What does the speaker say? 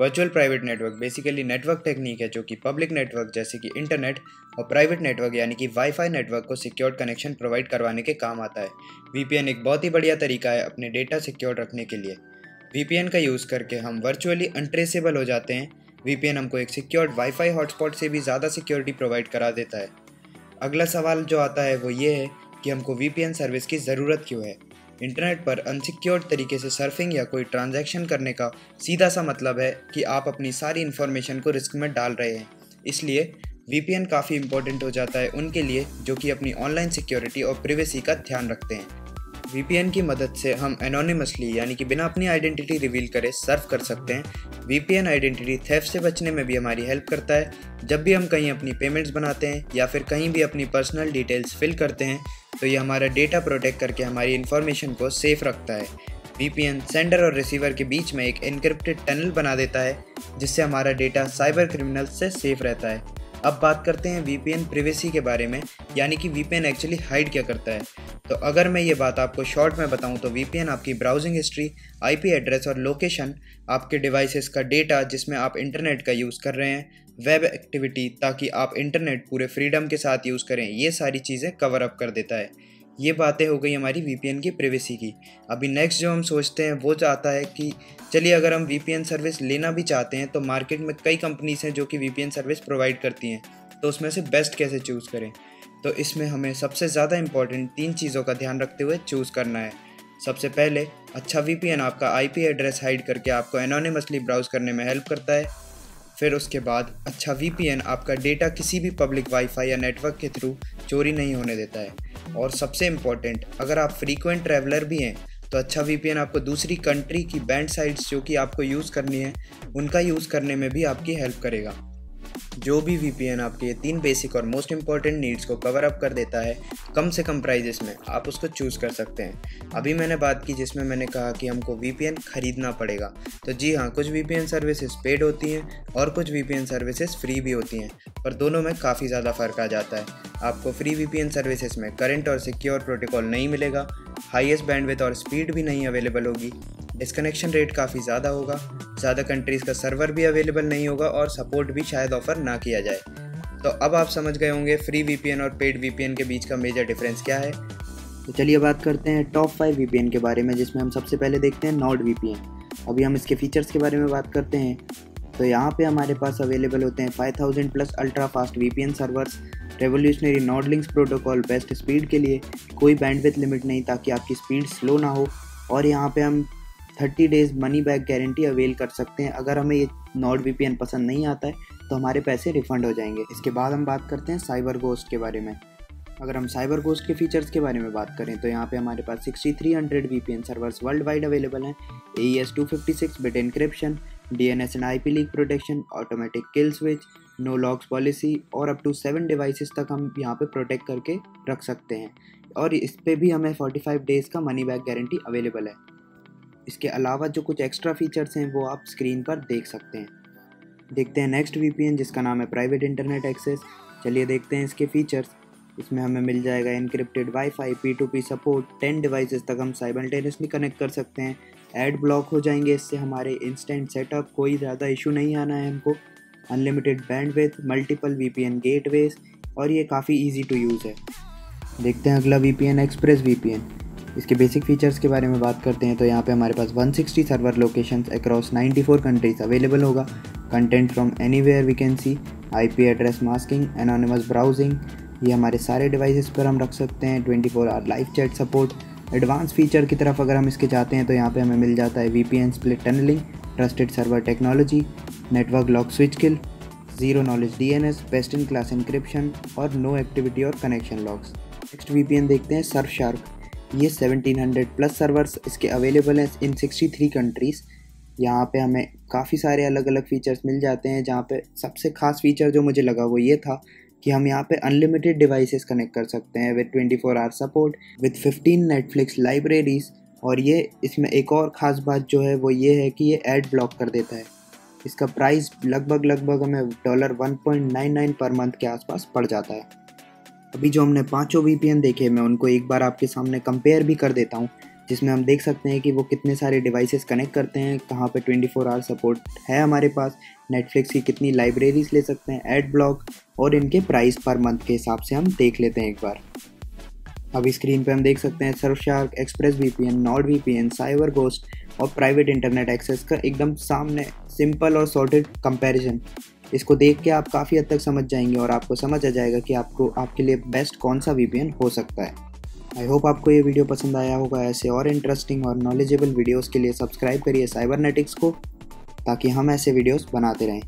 Virtual private network basically network technique है जो कि पब्लिक नेटवर्क जैसे कि इंटरनेट और प्राइवेट नेटवर्क यानी कि वाईफाई नेटवर्क को सिक्योर्ड कनेक्शन प्रोवाइड करवाने के काम आता है। वीपीएन एक बहुत ही बढ़िया तरीका है अपने डेटा सिक्योर रखने के लिए। वीपीएन का यूज़ करके हम वर्चुअली अनट्रेसेबल हो जाते हैं। वीपीएन हमको एक सिक्योर्ड वाईफाई हॉटस्पॉट से भी ज़्यादा सिक्योरिटी प्रोवाइड करा देता है। अगला सवाल जो आता है वो ये है कि हमको वीपीएन सर्विस की ज़रूरत क्यों है। इंटरनेट पर अनसिक्योर्ड तरीके से सर्फिंग या कोई ट्रांजैक्शन करने का सीधा सा मतलब है कि आप अपनी सारी इन्फॉर्मेशन को रिस्क में डाल रहे हैं। इसलिए वीपीएन काफ़ी इंपॉर्टेंट हो जाता है उनके लिए जो कि अपनी ऑनलाइन सिक्योरिटी और प्रिवेसी का ध्यान रखते हैं। वीपीएन की मदद से हम एनोनिमसली यानी कि बिना अपनी आइडेंटिटी रिवील करे सर्फ कर सकते हैं। वीपीएन आइडेंटिटी थेफ्ट से बचने में भी हमारी हेल्प करता है। जब भी हम कहीं अपनी पेमेंट्स बनाते हैं या फिर कहीं भी अपनी पर्सनल डिटेल्स फिल करते हैं तो ये हमारा डेटा प्रोटेक्ट करके हमारी इन्फॉर्मेशन को सेफ रखता है। वीपीएन सेंडर और रिसीवर के बीच में एक एन्क्रिप्टेड टनल बना देता है जिससे हमारा डेटा साइबर क्रिमिनल्स से सेफ रहता है। अब बात करते हैं वीपीएन प्रिवेसी के बारे में, यानी कि वीपीएन एक्चुअली हाइड क्या करता है। तो अगर मैं ये बात आपको शॉर्ट में बताऊं तो वीपीएन आपकी ब्राउजिंग हिस्ट्री, आईपी एड्रेस और लोकेशन, आपके डिवाइसेस का डेटा जिसमें आप इंटरनेट का यूज़ कर रहे हैं, वेब एक्टिविटी ताकि आप इंटरनेट पूरे फ्रीडम के साथ यूज़ करें, ये सारी चीज़ें कवर अप कर देता है। ये बातें हो गई हमारी वीपीएन की प्रिवेसी की। अभी नेक्स्ट जो हम सोचते हैं वो चाहता है कि चलिए अगर हम वीपीएन सर्विस लेना भी चाहते हैं तो मार्केट में कई कंपनीज हैं जो कि वीपीएन सर्विस प्रोवाइड करती हैं, तो उसमें से बेस्ट कैसे चूज़ करें। तो इसमें हमें सबसे ज़्यादा इंपॉर्टेंट 3 चीज़ों का ध्यान रखते हुए चूज़ करना है। सबसे पहले अच्छा वीपीएन आपका आईपी एड्रेस हाइड करके आपको एनोनिमसली ब्राउज करने में हेल्प करता है। फिर उसके बाद अच्छा वीपीएन आपका डेटा किसी भी पब्लिक वाईफाई या नेटवर्क के थ्रू चोरी नहीं होने देता है। और सबसे इम्पॉर्टेंट, अगर आप फ्रीक्वेंट ट्रैवलर भी हैं तो अच्छा वीपीएन आपको दूसरी कंट्री की बैंड साइट्स जो कि आपको यूज़ करनी है उनका यूज़ करने में भी आपकी हेल्प करेगा। जो भी वीपीएन आपके ये 3 बेसिक और मोस्ट इंपॉर्टेंट नीड्स को कवर अप कर देता है कम से कम प्राइजेस में, आप उसको चूज़ कर सकते हैं। अभी मैंने बात की जिसमें मैंने कहा कि हमको वीपीएन खरीदना पड़ेगा, तो जी हाँ, कुछ वीपीएन सर्विसेज पेड होती हैं और कुछ वीपीएन सर्विसेज फ्री भी होती हैं, पर दोनों में काफ़ी ज़्यादा फ़र्क आ जाता है। आपको फ्री वीपीएन सर्विसेज में करंट और सिक्योर प्रोटोकॉल नहीं मिलेगा, हाईएस्ट बैंडविड्थ और स्पीड भी नहीं अवेलेबल होगी, डिस्कनेक्शन रेट काफ़ी ज़्यादा होगा, ज़्यादा कंट्रीज़ का सर्वर भी अवेलेबल नहीं होगा और सपोर्ट भी शायद ऑफ़र ना किया जाए। तो अब आप समझ गए होंगे फ्री वीपीएन और पेड वीपीएन के बीच का मेजर डिफरेंस क्या है। तो चलिए बात करते हैं टॉप 5 वीपीएन के बारे में, जिसमें हम सबसे पहले देखते हैं नॉर्ड वीपीएन। अभी हम इसके फीचर्स के बारे में बात करते हैं तो यहाँ पे हमारे पास अवेलेबल होते हैं 5000 plus ultra fast VPN servers, revolutionary Nord links protocol best speed के लिए, कोई बैंडविड्थ लिमिट नहीं ताकि आपकी स्पीड स्लो ना हो, और यहाँ पे हम 30 days money back guarantee avail कर सकते हैं। अगर हमें ये नॉर्ड वीपीएन पसंद नहीं आता है तो हमारे पैसे रिफ़ंड हो जाएंगे। इसके बाद हम बात करते हैं साइबर गोस्ट के बारे में। अगर हम साइबर गोस्ट के फीचर्स के बारे में बात करें तो यहाँ पे हमारे पास 6300 VPN servers world wide available हैं, AES 256 bit encryption, DNS and IP leak protection, automatic kill switch, no logs policy और अप टू 7 डिवाइसेस तक हम यहाँ पे प्रोटेक्ट करके रख सकते हैं, और इस पर भी हमें 45 डेज़ का मनी बैक गारंटी अवेलेबल है। इसके अलावा जो कुछ एक्स्ट्रा फीचर्स हैं वो आप स्क्रीन पर देख सकते हैं। देखते हैं नेक्स्ट वीपीएन जिसका नाम है प्राइवेट इंटरनेट एक्सेस। चलिए देखते हैं इसके फीचर्स। इसमें हमें मिल जाएगा encrypted wifi, P2P support, 10 devices तक हम साइमल्टेनियसली कनेक्ट कर सकते हैं, ऐड ब्लॉक हो जाएंगे इससे हमारे इंस्टेंट सेटअप, कोई ज़्यादा इशू नहीं आना है हमको, unlimited bandwidth, multiple VPN gateways, और ये काफ़ी ईजी टू यूज़ है। देखते हैं अगला वीपीएन एक्सप्रेस वीपीएन। इसके बेसिक फीचर्स के बारे में बात करते हैं तो यहाँ पे हमारे पास 160 server locations across 94 countries available होगा, content from anywhere we can see, IP address masking, anonymous browsing, ये हमारे सारे डिवाइसेस पर हम रख सकते हैं, 24 hour live chat support. Advance feature की तरफ अगर हम इसके जाते हैं तो यहाँ पे हमें मिल जाता है VPN split tunneling, trusted server technology, network lock switch kill, zero knowledge DNS, best in class encryption और नो एक्टिविटी और कनेक्शन लॉग्स। नेक्स्ट वीपीएन देखते हैं सर्फशार्क। ये 1700 प्लस सर्वर्स इसके अवेलेबल हैं इन 63 कंट्रीज़। यहाँ पे हमें काफ़ी सारे अलग अलग फीचर्स मिल जाते हैं, जहाँ पे सबसे खास फीचर जो मुझे लगा वो ये था कि हम यहाँ पे अनलिमिटेड डिवाइसेस कनेक्ट कर सकते हैं with 24 hour support, with 15 Netflix libraries, और ये इसमें एक और ख़ास बात जो है वो ये है कि ये ऐड ब्लॉक कर देता है। इसका प्राइस लगभग हमें $1.99 पर मंथ के आसपास पड़ जाता है। अभी जो हमने 5 वीपीएन देखे मैं उनको एक बार आपके सामने कंपेयर भी कर देता हूँ, जिसमें हम देख सकते हैं कि वो कितने सारे डिवाइसेस कनेक्ट करते हैं, कहाँ पे 24 आवर सपोर्ट है हमारे पास, नेटफ्लिक्स की कितनी लाइब्रेरीज ले सकते हैं, एड ब्लॉक और इनके प्राइस पर मंथ के हिसाब से हम देख लेते हैं एक बार। अभी स्क्रीन पे हम देख सकते हैं Surfshark, express VPN, Nord VPN, cyber ghost और प्राइवेट इंटरनेट एक्सेस का एकदम सामने सिंपल और सॉर्टेड कंपैरिजन। इसको देख के आप काफ़ी हद तक समझ जाएंगे और आपको समझ आ जाएगा कि आपके लिए बेस्ट कौन सा वीपीएन हो सकता है। आई होप आपको ये वीडियो पसंद आया होगा। ऐसे और इंटरेस्टिंग और नॉलेजेबल वीडियोस के लिए सब्सक्राइब करिए साइबरनेटिक्स को, ताकि हम ऐसे वीडियोस बनाते रहें।